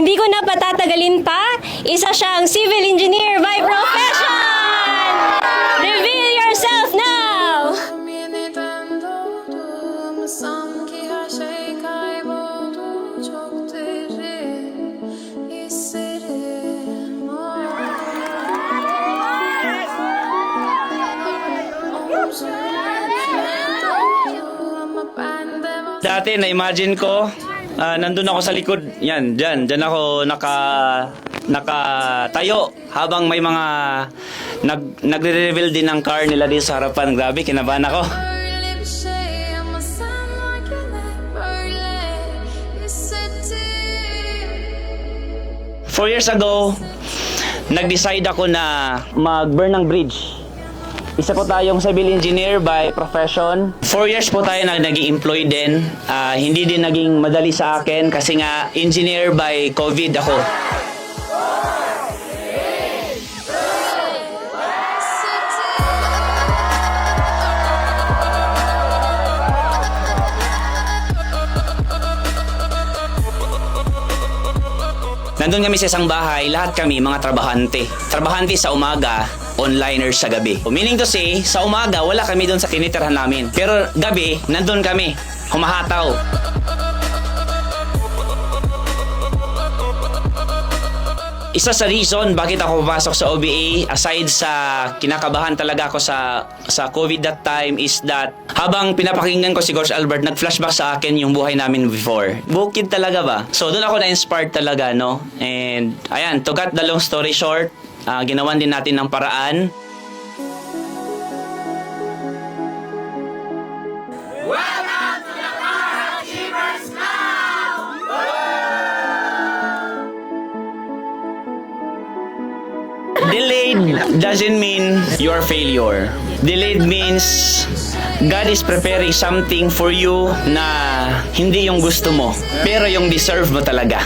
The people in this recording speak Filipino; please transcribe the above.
hindi ko na patatagalin pa. Isa siyang civil engineer by profession! Reveal yourself now! Sanki her şey kayboldu, çok derin hislerim Dati na-imagine ko, nandun ako sa likod, yan, dyan ako nakatayo habang may mga nagre-reveal din ng car nila dito sa harapan. Grabe, kinabahan ako. Öyle bir şey ama sen varken hep böyle hissettim. 4 years ago, nag-decide ako na mag-burn ng bridge. Isa po tayong civil engineer by profession. 4 years po tayo na naging employed din. Hindi din naging madali sa akin kasi nga engineer by COVID ako. Nandun kami sa isang bahay, lahat kami mga trabahante. Trabahante sa umaga, onliners sa gabi. Meaning to say, sa umaga wala kami doon sa tinitirhan namin. Pero gabi, nandun kami, humahataw. Isa sa reason bakit ako pumasok sa OBA, aside sa kinakabahan talaga ako sa COVID that time, is that habang pinapakinggan ko si Coach Albert, nag-flashback sa akin yung buhay namin before. Bukid talaga ba? So doon ako na-inspired talaga, no? And ayan, to cut the long story short, ginawan din natin ng paraan. Delayed doesn't mean you're failure. Delayed means God is preparing something for you na hindi yung gusto mo, pero yung deserve mo talaga.